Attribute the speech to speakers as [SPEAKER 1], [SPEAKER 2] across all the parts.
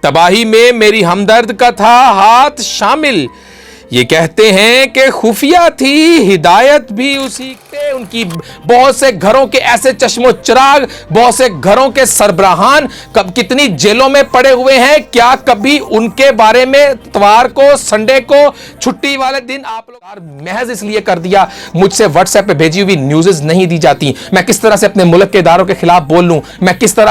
[SPEAKER 1] तबाही में मेरी हमदर्द का था हाथ शामिल। ये कहते हैं कि खुफिया थी हिदायत भी उसी के। उनकी बहुत से घरों के ऐसे चश्मो चिराग, बहुत से घरों के सरबराहान कब कितनी जेलों में पड़े हुए हैं, क्या कभी उनके बारे में इतवार को, संडे को, छुट्टी वाले दिन आप लोग महज इसलिए कर दिया मुझसे व्हाट्सएप पे भेजी हुई न्यूज़ नहीं दी जाती, मैं किस तरह से अपने मुल्क के इदारों के खिलाफ बोल लूं, मैं किस तरह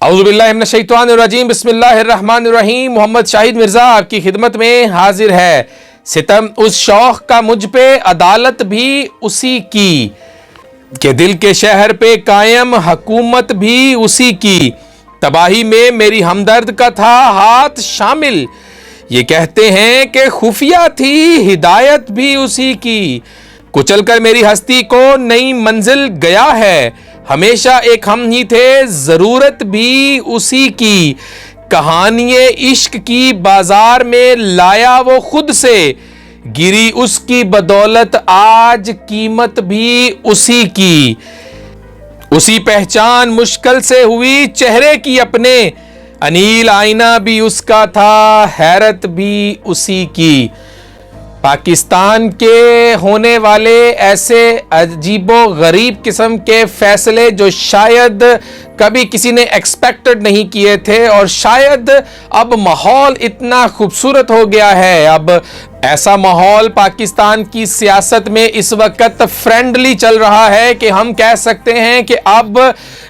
[SPEAKER 1] औज़ुबिल्लाहिमिनश्शैतानिर्रजीम बिस्मिल्लाहिर्रहमानिर्रहीम। मोहम्मद शाहिद मिर्जा आपकी खिदमत में हाजिर है। सितम उस शौख का मुझ पे, अदालत भी उसी की, कि दिल के शहर पे कायम हुकूमत भी उसी की। तबाही में मेरी हमदर्द का था हाथ शामिल। ये कहते हैं कि खुफिया थी हिदायत भी उसी की। कुचल कर मेरी हस्ती को नई मंजिल गया है, हमेशा एक हम ही थे जरूरत भी उसी की। कहानिये इश्क की बाजार में लाया वो खुद से, गिरी उसकी बदौलत आज कीमत भी उसी की। उसी पहचान मुश्किल से हुई चेहरे की अपने, अनील आईना भी उसका था हैरत भी उसी की। पाकिस्तान के होने वाले ऐसे अजीबो गरीब किस्म के फैसले जो शायद कभी किसी ने एक्सपेक्टेड नहीं किए थे, और शायद अब माहौल इतना खूबसूरत हो गया है, अब ऐसा माहौल पाकिस्तान की सियासत में इस वक्त फ्रेंडली चल रहा है कि हम कह सकते हैं कि अब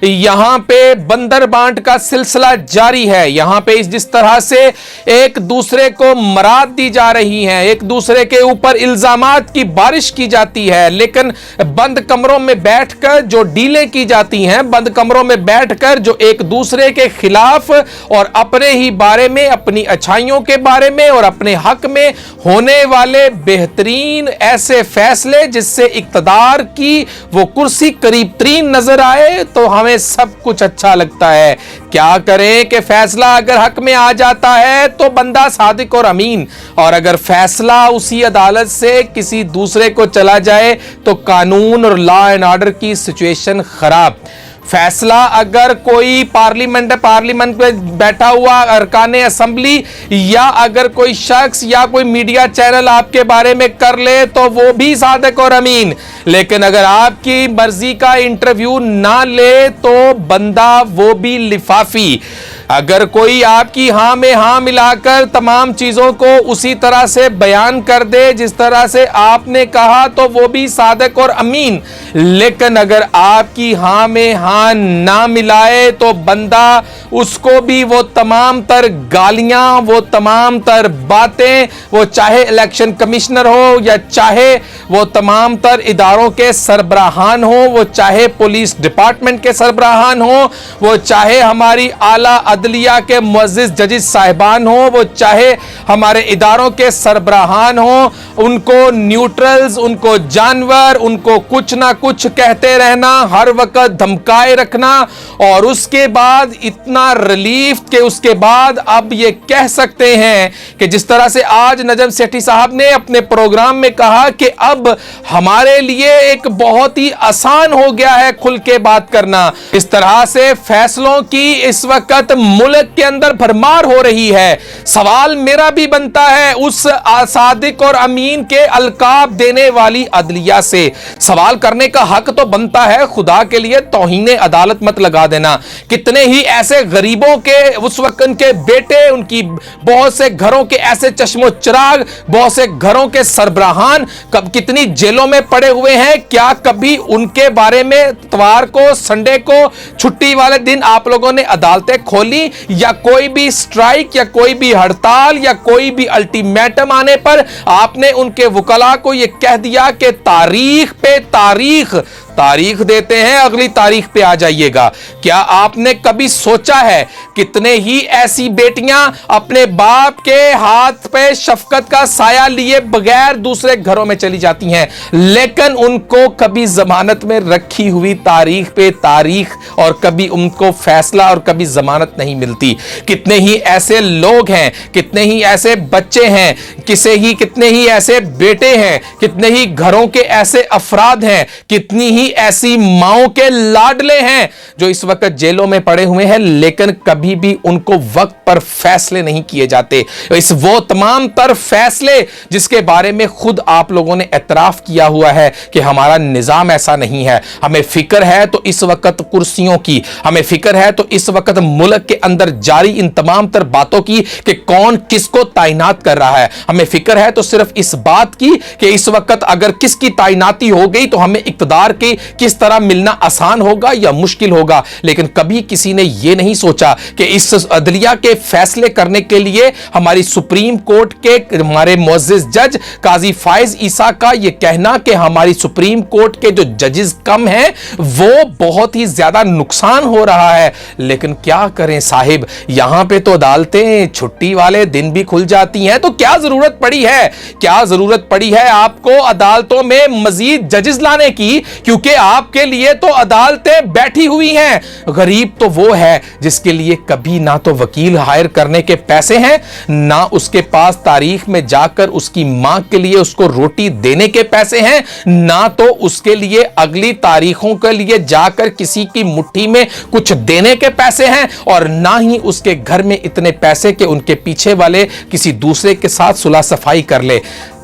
[SPEAKER 1] यहाँ पे बंदर बांट का सिलसिला जारी है। यहाँ पे जिस तरह से एक दूसरे को मराद दी जा रही हैं, एक दूसरे के ऊपर इल्जामात की बारिश की जाती है, लेकिन बंद कमरों में बैठकर जो डीलें की जाती हैं, बंद कमरों में बैठकर जो एक दूसरे के खिलाफ और अपने ही बारे में, अपनी अच्छाइयों के बारे में और अपने हक में होने वाले बेहतरीन ऐसे फैसले जिससे इक्तदार की वो कुर्सी करीब तरीन नजर आए, तो हमें सब कुछ अच्छा लगता है। क्या करें कि फैसला अगर हक में आ जाता है तो बंदा सादिक और अमीन, और अगर फैसला उसी अदालत से किसी दूसरे को चला जाए तो कानून और लॉ एंड ऑर्डर की सिचुएशन खराब। फैसला अगर कोई पार्लियामेंट पे बैठा हुआ अरकान असेंबली या अगर कोई शख्स या कोई मीडिया चैनल आपके बारे में कर ले तो वो भी सादिक और अमीन, लेकिन अगर आपकी मर्जी का इंटरव्यू ना ले तो बंदा वो भी लिफाफी। अगर कोई आपकी हाँ में हाँ मिलाकर तमाम चीजों को उसी तरह से बयान कर दे जिस तरह से आपने कहा तो वो भी सादिक और अमीन, लेकिन अगर आपकी हाँ में हाँ ना मिलाए तो बंदा उसको भी वो तमाम तर गालियां, वो तमाम तर बातें, वो चाहे इलेक्शन कमिश्नर हो या चाहे वो तमाम तर इदारों के सरबराहान हो, वो चाहे पुलिस डिपार्टमेंट के सरबराहान हो, वो चाहे हमारी आला अदलिया के मुअज़्ज़िज़ जजेस साहिबान हो, वो चाहे हमारे इदारों के सरबराहान हो, उनको न्यूट्रल्स, उनको जानवर, उनको कुछ ना कुछ कहते रहना, हर वक्त धमकाए रखना, और उसके बाद इतना रिलीफ के उसके बाद अब ये कह सकते हैं कि जिस तरह से आज नजम सेठी साहब ने अपने प्रोग्राम में कहा कि अब हमारे लिए एक बहुत ही आसान हो गया है खुल के बात करना। इस तरह से फैसलों की इस वक्त मुल्क के अंदर भरमार हो रही है। सवाल मेरा भी बनता है उस सादिक और अमीन के अलकाब देने वाली अदलिया से, सवाल करने का हक तो बनता है। खुदा के लिए तौहीन अदालत मत लगा देना। कितने ही ऐसे गरीबों के उस वक्त उनके बेटे, उनकी बहुत से घरों के ऐसे चश्मो चिराग, बहुत से घरों के सरबराहान कब कितनी जेलों में पड़े हुए हैं, क्या कभी उनके बारे में इतवार को, संडे को, छुट्टी वाले दिन आप लोगों ने अदालतें खोली, या कोई भी स्ट्राइक या कोई भी हड़ताल या कोई भी अल्टीमेटम आने पर आपने उनके वकला को यह कह दिया कि तारीख पे तारीख तारीख देते हैं, अगली तारीख पे आ जाइएगा। क्या आपने कभी सोचा है कितने ही ऐसी बेटियां अपने बाप के हाथ पे शफकत का साया लिए बगैर दूसरे घरों में चली जाती हैं, लेकिन उनको कभी जमानत में रखी हुई तारीख पे तारीख और कभी उनको फैसला और कभी जमानत नहीं मिलती। कितने ही ऐसे लोग हैं, कितने ही ऐसे बच्चे हैं, कितने ही ऐसे बेटे हैं, कितने ही घरों के ऐसे अफराद हैं, कितनी ही ऐसी माओं के लाडले हैं जो इस वक्त जेलों में पड़े हुए हैं, लेकिन कभी भी उनको वक्त पर फैसले नहीं किए जाते। इस वो तमाम तर फैसले जिसके बारे में खुद आप लोगों ने एतराफ किया हुआ है कि हमारा निजाम ऐसा नहीं है। हमें फिक्र है तो इस वक्त कुर्सियों की, हमें फिक्र है तो इस वक्त मुल्क के अंदर जारी इन तमाम तर बातों की कि कौन किसको तैनात कर रहा है। हमें फिक्र है तो सिर्फ इस बात की कि इस वक्त अगर किसकी तैनाती हो गई तो हमें इक्तदार की किस तरह मिलना आसान होगा या मुश्किल होगा। लेकिन कभी किसी ने यह नहीं सोचा कि इस अदलिया के फैसले करने के लिए हमारी सुप्रीम कोर्ट के हमारे मुअज़्ज़िज़ जज काजी फाइज ईसा का यह कहना कि हमारी सुप्रीम कोर्ट के जो जजेस कम हैं वो बहुत ही ज्यादा नुकसान हो रहा है। लेकिन क्या करें साहिब, यहां पे तो अदालतें छुट्टी वाले दिन भी खुल जाती हैं, तो क्या जरूरत पड़ी है, क्या जरूरत पड़ी है आपको अदालतों में मजीद जजेस लाने की, क्योंकि आपके लिए तो अदालतें बैठी हुई हैं। गरीब तो वो है जिसके लिए कभी ना तो वकील हायर करने के पैसे हैं, ना उसके पास तारीख में जाकर उसकी मां के लिए उसको रोटी देने के पैसे हैं, ना तो उसके लिए अगली तारीखों के लिए जाकर किसी की मुट्ठी में कुछ देने के पैसे हैं, और ना ही उसके घर में इतने पैसे कि उनके पीछे वाले किसी दूसरे के साथ सुलह सफाई कर ले।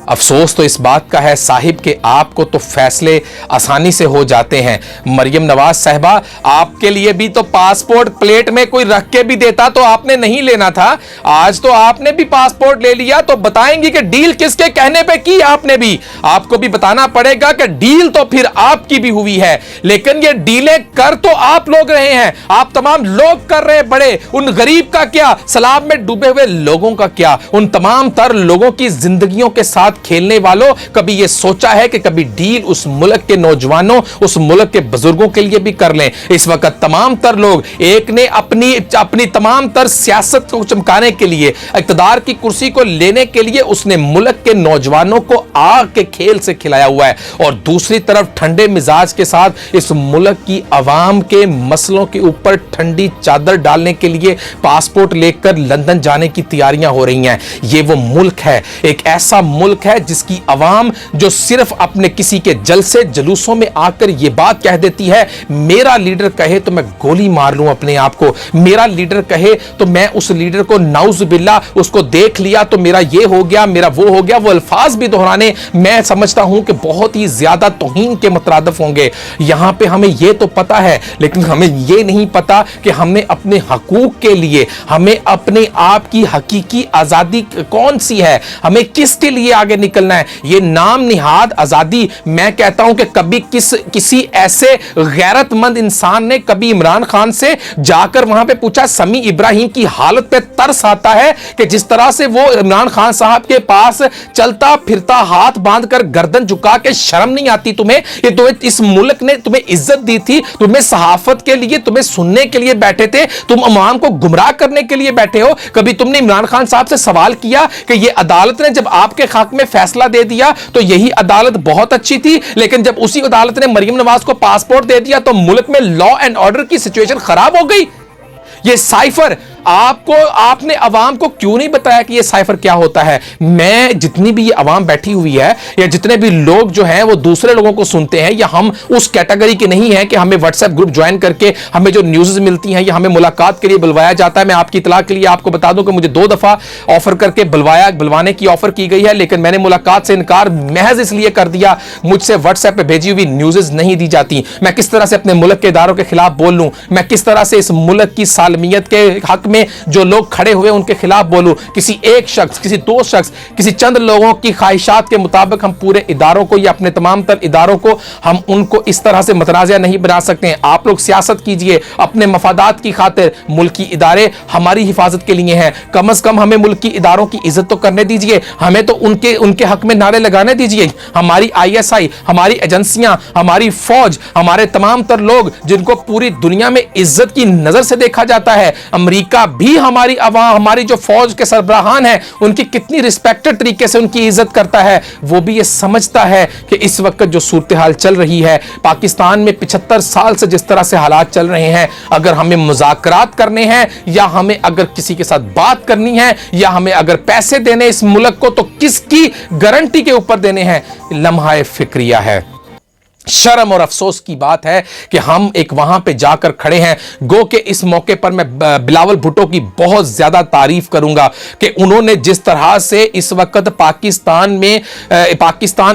[SPEAKER 1] अफसोस तो इस बात का है साहिब कि आपको तो फैसले आसानी से हो जाते हैं। मरियम नवाज साहिबा, आपके लिए भी तो पासपोर्ट प्लेट में कोई रख के भी देता तो आपने नहीं लेना था। आज तो आपने भी पासपोर्ट ले लिया, तो बताएंगी कि डील किसके कहने पे की आपने भी। आपको भी बताना पड़ेगा कि डील तो फिर आपकी भी हुई है, लेकिन ये डीलें कर तो आप लोग रहे हैं, आप तमाम लोग कर रहे हैं। बड़े उन गरीब का क्या, सैलाब में डूबे हुए लोगों का क्या, उन तमाम तर लोगों की जिंदगियों के साथ खेलने वालों, कभी यह सोचा है कि कभी डील उस मुल्क के नौजवानों, उस मुल्क के बुजुर्गों के लिए भी कर लें। इस वक्त तमाम तर लोग, एक ने अपनी तमाम तर सियासत को चमकाने के लिए, इक़्तिदार की कुर्सी को लेने के लिए उसने मुल्क के नौजवानों को आग के खेल से खिलाया हुआ है, और दूसरी तरफ ठंडे मिजाज के साथ इस मुल्क की आवाम के मसलों के ऊपर ठंडी चादर डालने के लिए पासपोर्ट लेकर लंदन जाने की तैयारियां हो रही हैं। यह वो मुल्क है, एक ऐसा मुल्क है जिसकी आवाम जो सिर्फ अपने किसी के जलसे जुलूसों में आकर यह बात कह देती है, मेरा लीडर कहे तो मैं गोली मार लूं अपने आप को, मेरा लीडर कहे तो मैं उस लीडर को नाउज़ बिल्ला, उसको देख लिया तो मेरा ये हो गया, मेरा वो हो गया। वो अल्फाज भी दोहराने मैं समझता हूं कि बहुत ही ज्यादा तौहीन के मुतरादिफ होंगे। यहां पे हमें यह तो पता है, लेकिन हमें यह नहीं पता कि हमें अपने हकूक के लिए, हमें अपने आप की हकीकी आजादी कौन सी है, हमें किसके लिए आगे निकलना है। ये नाम निहाद आजादी, मैं कहता हूं कि कभी किसी ऐसे गैरतमंद इंसान ने कभी इमरान खान से जाकर वहां पे पूछा, समी इब्राहिम की हालत पे तरस आता है कि जिस तरह से वो इमरान खान साहब के पास चलता फिरता हाथ बांधकर गर्दन झुका के, शर्म नहीं आती तुम्हें? ये तुम्हें इस मुल्क ने तुम्हें इज्जत दी थी, तुम्हें सहाफत के लिए, तुम्हें सुनने के लिए बैठे थे, तुम अवाम को गुमराह करने के लिए बैठे हो। कभी तुमने इमरान खान साहब से सवाल किया कि ये अदालत ने जब आपके हक में फैसला दे दिया तो यही अदालत बहुत अच्छी थी, लेकिन जब उसी अदालत ने मरियम नवाज को पासपोर्ट दे दिया तो मुल्क में लॉ एंड ऑर्डर की सिचुएशन खराब हो गई? ये साइफर आपने अवाम को क्यों नहीं बताया कि ये साइफर क्या होता है? मैं जितनी भी ये अवाम बैठी हुई है, या जितने भी लोग जो हैं वो दूसरे लोगों को सुनते हैं, या हम उस कैटेगरी के नहीं हैं कि हमें व्हाट्सएप ग्रुप ज्वाइन करके हमें जो न्यूज़ मिलती हैं या हमें मुलाकात के लिए बुलवाया जाता है। मैं आपकी इतला के लिए आपको बता दूं कि मुझे 2 दफा ऑफर करके बुलवाने की ऑफर की गई है, लेकिन मैंने मुलाकात से इनकार महज इसलिए कर दिया, मुझसे व्हाट्सएप पे भेजी हुई न्यूज़ नहीं दी जाती। मैं किस तरह से अपने मुल्क के इदारों के खिलाफ बोल लूं, मैं किस तरह से इस मुल्क की सालमियत के हक में जो लोग खड़े हुए उनके खिलाफ बोलूं, किसी एक शख्स, किसी दो शख्स, किसी चंद लोगों की ख्वाहिशात के मुताबिक हम पूरे इदारों को या अपने तमाम तर इदारों को हम उनको इस तरह से मतनाज़ा नहीं बना सकते हैं। आप लोग सियासत कीजिए अपने मफादात की खातिर, मुल्की इदारे हमारी हिफाजत के लिए हैं। कम से कम हमें मुल्की इदारों की इज्जत तो करने दीजिए, हमें तो उनके हक में नारे लगाने दीजिए। हमारी ISI, हमारी एजेंसियां, हमारी फौज, हमारे तमाम तर लोग जिनको पूरी दुनिया में इज्जत की नजर से देखा जाता है, अमेरिका भी हमारी अवाम, हमारी जो फौज के सरबराहान हैं उनकी कितनी रिस्पेक्टेड तरीके से उनकी इज्जत करता है, वो भी ये समझता है कि इस वक्त जो सूरत हाल चल रही है पाकिस्तान में 75 साल से जिस तरह से हालात चल रहे हैं, अगर हमें मुज़ाकरात करने हैं या हमें अगर किसी के साथ बात करनी है या हमें अगर पैसे देने इस मुल्क को, तो किसकी गारंटी के ऊपर देने हैं? लम्हा फिक्रिया है। शर्म और अफसोस की बात है कि हम एक वहां पे जाकर खड़े हैं। गो के इस मौके पर मैं बिलावल भुट्टो की बहुत ज्यादा तारीफ करूंगा कि उन्होंने जिस तरह से इस वक्त पाकिस्तान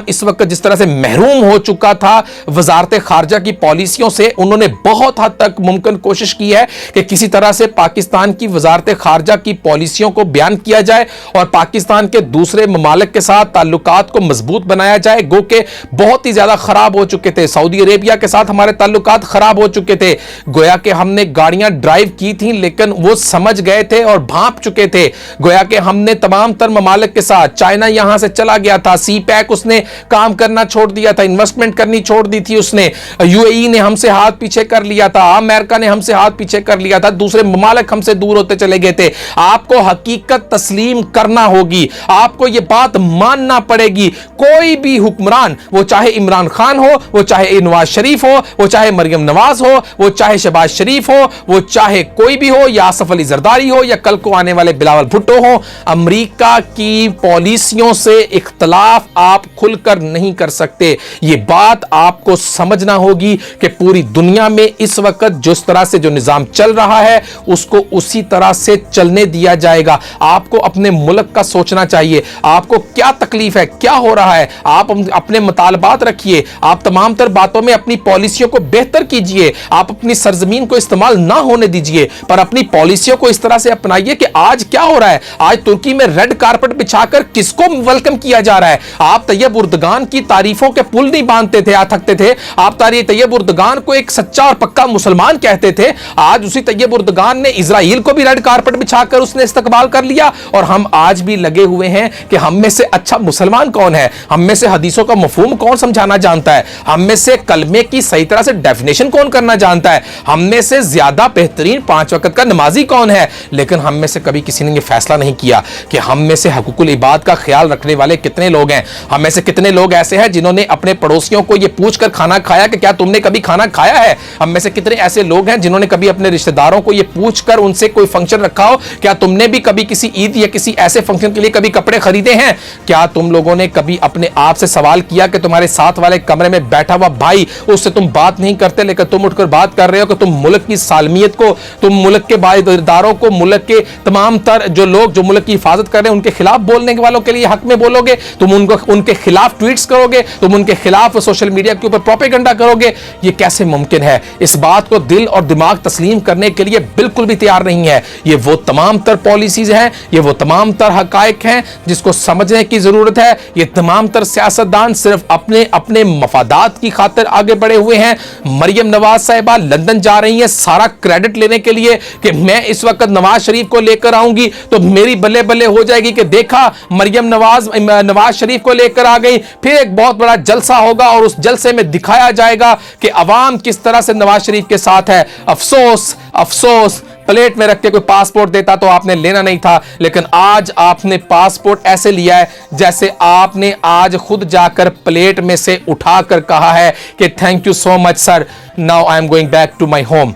[SPEAKER 1] इस वक्त जिस तरह से महरूम हो चुका था वजारत खारजा की पॉलिसियों से, उन्होंने बहुत हद तक मुमकिन कोशिश की है कि किसी तरह से पाकिस्तान की वजारत खारजा की पॉलिसियों को बयान किया जाए और पाकिस्तान के दूसरे ममालिक के साथ ताल्लुकात को मजबूत बनाया जाए। गो के बहुत ही ज्यादा खराब हो चुके थे, सऊदी अरेबिया के साथ हमारे ताल्लुकात खराब हो चुके थे। गोया कि हमने गाड़ियां ड्राइव की थी लेकिन वो समझ गए थे और भांप चुके थे। गोया कि हमने तमाम तर ममालिक के साथ, चाइना यहां से चला गया था, CPEC उसने काम करना छोड़ दिया था, इन्वेस्टमेंट करनी छोड़ दी थी उसने, UAE ने हमसे हाथ पीछे कर लिया था, अमेरिका ने हमसे हाथ पीछे कर लिया था, दूसरे ममालिक हमसे दूर होते चले गए थे। आपको हकीकत तस्लीम करना होगी, आपको यह बात मानना पड़ेगी। कोई भी हुक्मरान, वो चाहे इमरान खान हो, वो चाहे नवाज शरीफ हो, वो चाहे मरियम नवाज हो, वो चाहे शहबाज शरीफ हो, वो चाहे कोई भी हो, या आसिफ अली जरदारी हो, या कल को आने वाले बिलावल भुट्टो हो, अमेरिका की पॉलिसियों से इख्तलाफ आप खुलकर नहीं कर सकते। ये बात आपको समझना होगी कि पूरी दुनिया में इस वक्त जिस तरह से जो निजाम चल रहा है उसको उसी तरह से चलने दिया जाएगा। आपको अपने मुल्क का सोचना चाहिए, आपको क्या तकलीफ है, क्या हो रहा है, आप अपने मुतालबात रखिए, आप तमाम तर बातों में अपनी पॉलिसियों को बेहतर कीजिए, आप अपनी सरजमीन को इस्तेमाल ना होने दीजिए, पर अपनी पॉलिसियों को इस तरह से अपनाइए कि आज क्या हो रहा है, आज तुर्की में रेड कारपेट बिछाकर किसको वेलकम किया जा रहा है। आप तैयब उर्दगान की तारीफों के पुल नहीं बांधते थे, थकते थे, आप तैयब उर्दगान को एक सच्चा और पक्का मुसलमान कहते थे, आज उसी तैयब उर्दगान ने इजराइल को भी रेड कारपेट बिछाकर उसने इस्तकबाल कर लिया। और हम आज भी लगे हुए हैं कि हम में से अच्छा मुसलमान कौन है, हम में से हदीसों का मफहूम कौन समझाना जानता है, हम में से कलमे की सही तरह से डेफिनेशन कौन करना जानता है, हम में से ज्यादा बेहतरीन 5 वक्त का नमाजी कौन है। लेकिन हम में से कभी किसी ने यह फैसला नहीं किया कि हम में से हकूकुल इबाद का ख्याल रखने वाले कितने लोग हैं। हम में से कितने लोग ऐसे हैं जिन्होंने अपने पड़ोसियों को यह पूछकर खाना खाया कि क्या तुमने कभी खाना खाया है। हम में से कितने ऐसे लोग हैं जिन्होंने कभी अपने रिश्तेदारों को यह पूछकर उनसे कोई फंक्शन रखा हो, क्या तुमने भी कभी किसी ईद या किसी ऐसे फंक्शन के लिए कभी कपड़े खरीदे हैं। क्या तुम लोगों ने कभी अपने आप से सवाल किया कि तुम्हारे साथ वाले कमरे में बैठा हुआ भाई, उससे तुम बात नहीं करते लेकिन तुम उठकर बात कर रहे हो कि तुम मुल्क की सालमियत को, तुम मुल्क के बाइदारों को, मुल्क के तमाम तर जो लोग जो मुल्क की हिफाजत कर रहे हैं उनके खिलाफ बोलने वालों के लिए हक में बोलोगे, तुम उनके खिलाफ ट्वीट्स करोगे, तुम उनके खिलाफ सोशल मीडिया के ऊपर प्रोपेगेंडा करोगे। ये कैसे मुमकिन है। इस बात को दिल और दिमाग तस्लीम करने के लिए बिल्कुल भी तैयार नहीं है। ये वो तमाम तर पॉलिसीज हैं, ये वो तमाम तर हकायक हैं जिसको समझने की जरूरत है। ये तमाम तर सियासतदान सिर्फ अपने अपने मफादात की खातिर आगे बढ़े हुए हैं। मरियम नवाज साहिबा लंदन जा रही हैं सारा क्रेडिट लेने के लिए कि मैं इस वक्त नवाज शरीफ को लेकर आऊंगी तो मेरी बल्ले बल्ले हो जाएगी कि देखा मरियम नवाज शरीफ को लेकर आ गई। फिर एक बहुत बड़ा जलसा होगा और उस जलसे में दिखाया जाएगा कि अवाम किस तरह से नवाज शरीफ के साथ है। अफसोस अफसोस, प्लेट में रख के कोई पासपोर्ट देता तो आपने लेना नहीं था, लेकिन आज आपने पासपोर्ट ऐसे लिया है जैसे आपने आज खुद जाकर प्लेट में से उठाकर कहा है कि thank you so much sir, now I am going back to my home.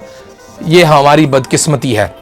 [SPEAKER 1] ये हमारी बदकिस्मती है।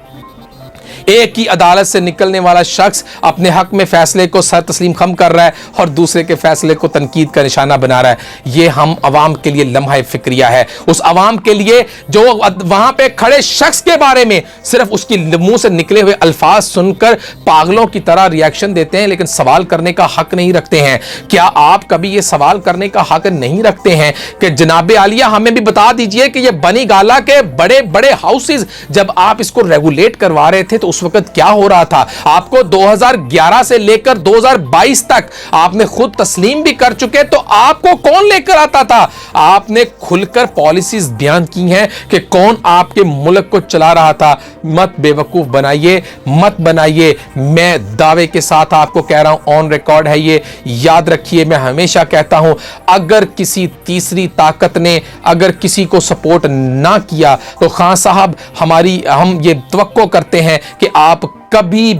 [SPEAKER 1] ایک ہی عدالت سے نکلنے والا شخص اپنے حق میں فیصلے کو سر تسلیم خم کر رہا ہے اور دوسرے کے فیصلے کو تنقید کا نشانہ بنا رہا ہے۔ یہ ہم عوام کے لیے لمحہ فکریہ ہے، اس عوام کے لیے جو وہاں پہ کھڑے شخص کے بارے میں صرف اس کی منہ سے نکلے ہوئے الفاظ سن کر پاگلوں کی طرح ریاکشن دیتے ہیں لیکن سوال کرنے کا حق نہیں رکھتے ہیں۔ کیا آپ کبھی یہ سوال کرنے کا حق نہیں رکھتے ہیں کہ جناب عالیہ ہمیں بھی بتا دیجئے کہ یہ بنی گالا کے بڑے بڑے ہاؤسز جب آپ اس کو ریگولیٹ کروا رہے تھے تو اس وقت کیا ہو رہا تھا؟ آپ کو 2011 سے لے کر 2022 تک آپ نے خود تسلیم بھی کر چکے، تو آپ کو کون لے کر آتا تھا؟ آپ نے کھل کر پالیسیز بیان کی ہیں کہ کون آپ کے ملک کو چلا رہا تھا۔ مت بے وقوف بنائیے، مت بنائیے۔ میں دعوے کے ساتھ آپ کو کہہ رہا ہوں، آن ریکارڈ ہے یہ، یاد رکھیے۔ میں ہمیشہ کہتا ہوں اگر کسی تیسری طاقت نے اگر کسی کو سپورٹ نہ کیا تو خان صاحب ہم یہ توقع کرتے ہیں کہ آپ کبھی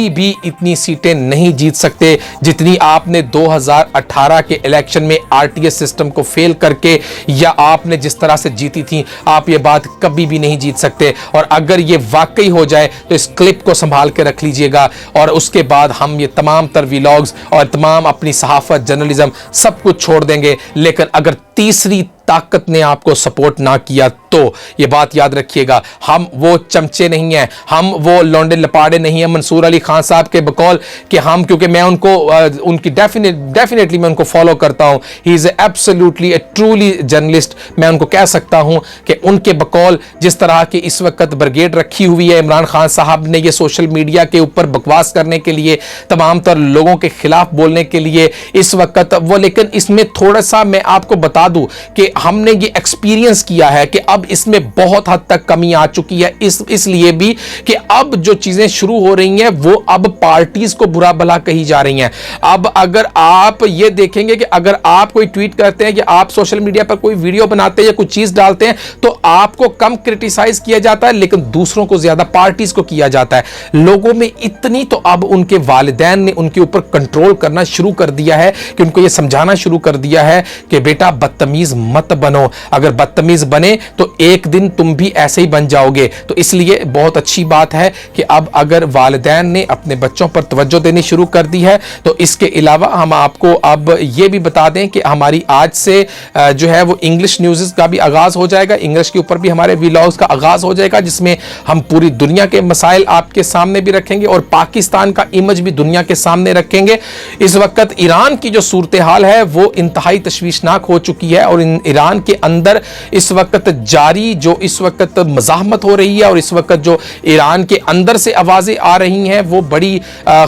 [SPEAKER 1] بھی اتنی سیٹیں نہیں جیت سکتے جتنی آپ نے 2018 کے الیکشن میں آر ٹی ایس سسٹم کو فیل کر کے یا آپ نے جس طرح سے جیتی تھی، آپ یہ بات کبھی بھی نہیں جیت سکتے۔ اور اگر یہ واقعی ہو جائے تو اس کلپ کو سنبھال کے رکھ لیجئے گا اور اس کے بعد ہم یہ تمام تر ویلاگز اور تمام اپنی صحافت، جرنلزم سب کچھ چھوڑ دیں گے۔ لیکن اگر تیسری طاقت نے آپ کو سپورٹ نہ کیا تو یہ بات یاد رکھیے گا، ہم وہ چمچے نہیں ہیں، ہم وہ لونڈے لپاڑے نہیں ہیں منصور علی خان صاحب کے بقول کہ ہم، کیونکہ میں ان کی ڈیفینیٹلی میں ان کو فالو کرتا ہوں، he is absolutely a truly journalist. میں ان کو کہہ سکتا ہوں کہ ان کے بقول جس طرح کی اس وقت بریگیڈ رکھی ہوئی ہے عمران خان صاحب نے یہ سوشل میڈیا کے اوپر بکواس کرنے کے لیے، تمام تر لوگوں کے خلاف بولنے کے لیے اس وقت وہ، لیکن اس میں تھوڑا سا میں آپ کو بتا دوں کہ ہم نے یہ ایکسپیرینس کیا ہے کہ اب اس میں بہت حد تک کمی آ چکی ہے، اس لیے بھی کہ اب جو چیزیں شروع ہو رہی ہیں وہ اب پارٹیز کو برا بھلا کہی جا رہی ہیں۔ اب اگر آپ یہ دیکھیں گے کہ اگر آپ کوئی ٹویٹ کرتے ہیں کہ آپ سوشل میڈیا پر کوئی ویڈیو بناتے ہیں یا کوئی چیز ڈالتے ہیں تو آپ کو کم کرٹیسائز کیا جاتا ہے لیکن دوسروں کو زیادہ پارٹیز کو کیا جاتا ہے۔ لوگوں میں اتنی تو اب ان کے والدین نے ان کے اوپر کنٹرول کرنا شروع کر دیا ہے کہ ان کو یہ سمجھانا شروع کر دیا ہے کہ بیٹا بدتمیز مت بنو، اگر بدتمیز بنے تو ایک دن تم بھی ایسے ہی بن جاؤ گے۔ تو اس لیے بہت اچھی بات ہے کہ اب اگر والدین نے اپنے بچوں پر توجہ دینی شروع کر دی ہے تو اس کے علاوہ ہم آپ کو اب یہ بھی بتا دیں کہ ہماری آج سے جو ہے وہ انگلش نیوزز کا بھی آغاز ہو جائے گا، انگلش کے اوپر بھی ہمارے ویلاگز کا آغاز ہو جائے گا جس میں ہم پوری دنیا کے مسائل آپ کے سامنے بھی رکھیں گے اور پاکستان کا امیج بھی دنیا کے سامنے رکھیں گے۔ اس وقت ایران کی جو صورتحال ہے وہ انتہائی تشویشناک ہو چکی ہے اور ایران کے اندر اس وقت جاری جو اس وقت مزاحمت ہو رہی ہے اور اس وقت جو ایران کے اندر سے آوازیں آ رہی ہیں وہ بڑی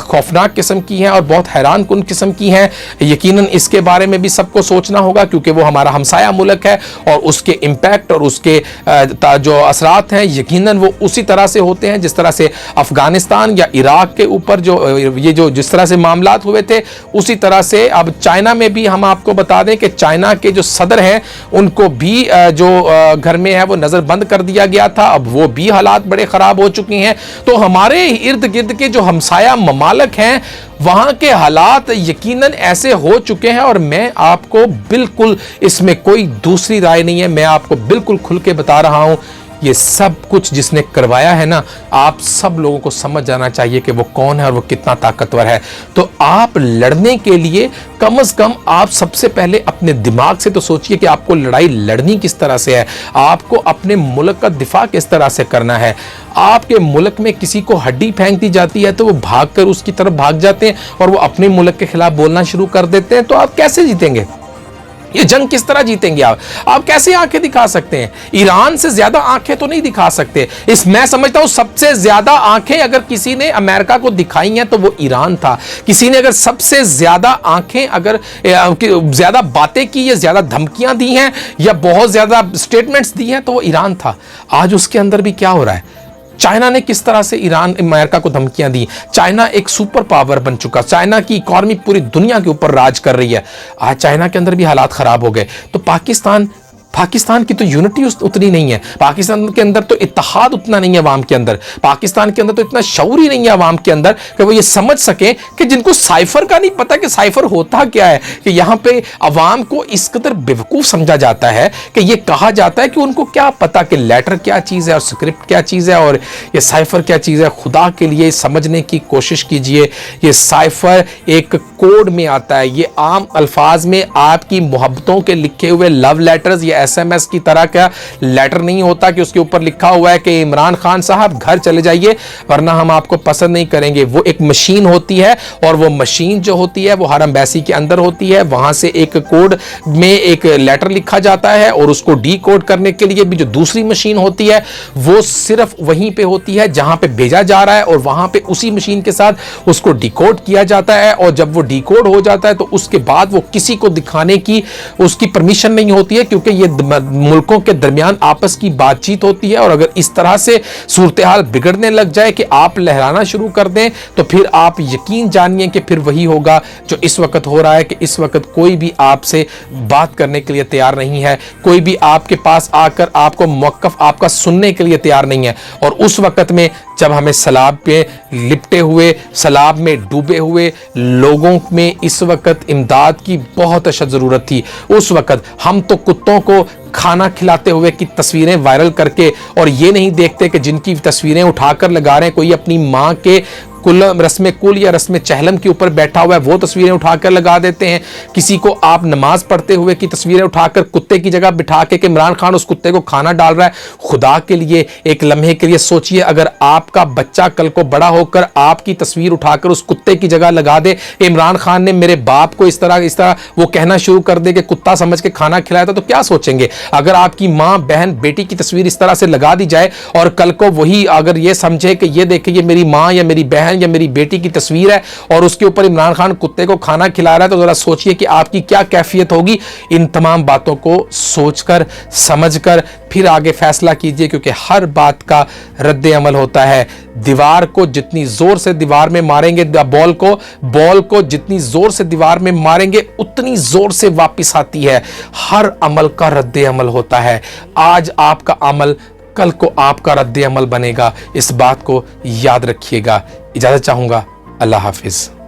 [SPEAKER 1] خوفناک قسم کی ہیں اور بہت حیران کن قسم کی ہیں۔ یقیناً اس کے بارے میں بھی سب کو سوچنا ہوگا کیونکہ وہ ہمارا ہمسایہ ملک ہے اور اس کے امپیکٹ اور اس کے جو اثرات ہیں یقیناً وہ اسی طرح سے ہوتے ہیں جس طرح سے افغانستان یا عراق کے اوپر جس طرح سے معاملات ہوئے تھے اسی طرح سے اب چائنا میں بھی ہم آپ کو بتا دیں کہ چائنا کے جو صدر ہیں ان کو بھی جو گھر میں ہے وہ نظر بند کر دیا گیا تھا، اب وہ بھی حالات بڑے خراب ہو چکے ہیں۔ تو ہمارے ارد گرد کے جو ہمسایہ ممالک ہیں وہاں کے حالات یقیناً ایسے ہو چکے ہیں اور میں آپ کو بالکل اس میں کوئی دوسری رائے نہیں ہے، میں آپ کو بالکل کھل کے بتا رہا ہوں یہ سب کچھ جس نے کروایا ہے نا، آپ سب لوگوں کو سمجھ جانا چاہیے کہ وہ کون ہے اور وہ کتنا طاقتور ہے۔ تو آپ لڑنے کے لیے کم از کم آپ سب سے پہلے اپنے دماغ سے تو سوچئے کہ آپ کو لڑائی لڑنی کس طرح سے ہے، آپ کو اپنے ملک کا دفاع کس طرح سے کرنا ہے۔ آپ کے ملک میں کسی کو ہڈی پھینک دی جاتی ہے تو وہ بھاگ کر اس کی طرف بھاگ جاتے ہیں اور وہ اپنے ملک کے خلاف بولنا شروع کر دیتے ہیں، تو آپ کیسے جیتیں گے؟ یہ جنگ کس طرح جیتیں گے آپ کیسے آنکھیں دکھا سکتے ہیں؟ ایران سے زیادہ آنکھیں تو نہیں دکھا سکتے۔ میں سمجھتا ہوں سب سے زیادہ آنکھیں اگر کسی نے امریکہ کو دکھائی ہیں تو وہ ایران تھا۔ کسی نے اگر سب سے زیادہ آنکھیں اگر زیادہ باتیں کی یا زیادہ دھمکیاں دی ہیں یا بہت زیادہ سٹیٹمنٹس دی ہیں تو وہ ایران تھا۔ آج اس کے اندر بھی کیا ہو رہا ہے؟ چائنا نے کس طرح سے امریکہ کو دھمکیاں دی، چائنا ایک سپر پاور بن چکا، چائنا کی اکانومی پوری دنیا کے اوپر راج کر رہی ہے۔ آج چائنا کے اندر بھی حالات خراب ہو گئے، تو پاکستان पाकिस्तान की तो यूनिटी उतनी नहीं है, पाकिस्तान के अंदर तो इत्तेहाद उतना नहीं है अवाम के अंदर, पाकिस्तान के अंदर तो इतना शऊर ही नहीं है अवाम के अंदर कि वो ये समझ सकें कि जिनको साइफर का नहीं पता कि साइफर होता क्या है, कि यहाँ पे अवाम को इस कदर बेवकूफ़ समझा जाता है कि ये कहा जाता है कि उनको क्या पता कि लेटर क्या चीज़ है और स्क्रिप्ट क्या चीज़ है और ये साइफर क्या चीज़ है। खुदा के लिए समझने की कोशिश कीजिए, ये साइफर एक कोड में आता है, ये आम अल्फाज में आपकी मोहब्बतों के लिखे हुए लव लेटर्स या SMS की तरह का लेटर नहीं होता कि उसके ऊपर लिखा हुआ है कि इमरान खान साहब घर चले जाइए वरना हम आपको पसंद नहीं करेंगे। वो एक मशीन होती है और वो मशीन जो होती है वो हर एम्बेसी के अंदर होती है, वहां से एक कोड में एक लेटर लिखा जाता है और उसको डी कोड करने के लिए भी जो दूसरी मशीन होती है वो सिर्फ वहीं पे होती है जहां पे भेजा जा रहा है और वहां पे उसी मशीन के साथ उसको डिकोड किया जाता है। और जब वो डिकोड हो जाता है तो उसके बाद वो किसी को दिखाने की उसकी परमिशन नहीं होती है, क्योंकि ये मुल्कों के दरमियान आपस की बातचीत होती है। और अगर इस तरह से सूरत हाल बिगड़ने लग जाए कि आप लहराना शुरू कर दें तो फिर आप यकीन जानिए कि फिर वही होगा जो इस वक्त हो रहा है कि इस वक्त कोई भी आपसे बात करने के लिए तैयार नहीं है, कोई भी आपके पास आकर आपको मौक़िफ़ आपका सुनने के लिए तैयार नहीं है। और उस वक्त में जब हमें सैलाब पे लिपटे हुए, सैलाब में डूबे हुए लोगों में इस वक्त इमदाद की बहुत अशद ज़रूरत थी, उस वक्त हम तो कुत्तों को खाना खिलाते हुए की तस्वीरें वायरल करके और ये नहीं देखते कि जिनकी तस्वीरें उठाकर लगा रहे हैं कोई अपनी माँ के रस्म कुल या रस्म चहलम के ऊपर बैठा हुआ है वो तस्वीरें उठाकर लगा देते हैं। किसी को आप नमाज पढ़ते हुए की तस्वीरें उठाकर कुत्ते की जगह बिठा के कि इमरान खान उस कुत्ते को खाना डाल रहा है। खुदा के लिए एक लम्हे के लिए सोचिए, अगर आपका बच्चा कल को बड़ा होकर आपकी तस्वीर उठाकर उस कुत्ते की जगह लगा दे, इमरान खान ने मेरे बाप को इस तरह वो कहना शुरू कर दे कि कुत्ता समझ के खाना खिलाया था, तो क्या सोचेंगे। अगर आपकी माँ बहन बेटी की तस्वीर इस तरह से लगा दी जाए और कल को वही अगर ये समझे कि ये देखिए ये मेरी माँ या मेरी बहन या मेरी बेटी की तस्वीर है और उसके ऊपर इमरान खान कुत्ते को खाना खिला रहा है, तो जरा सोचिए कि आपकी क्या कैफियत होगी। इन तमाम बातों को सोचकर समझकर फिर आगे फैसला कीजिए, क्योंकि हर बात का रद्द अमल होता है। दीवार को जितनी जोर से दीवार में मारेंगे, बॉल को जितनी जोर से दीवार में मारेंगे उतनी जोर से वापस आती है। हर अमल का रद्द अमल होता है। आज आपका अमल कल को आपका रद्द अमल बनेगा, इस बात को याद रखिएगा। इजाज़त चाहूँगा। अल्लाह हाफिज़।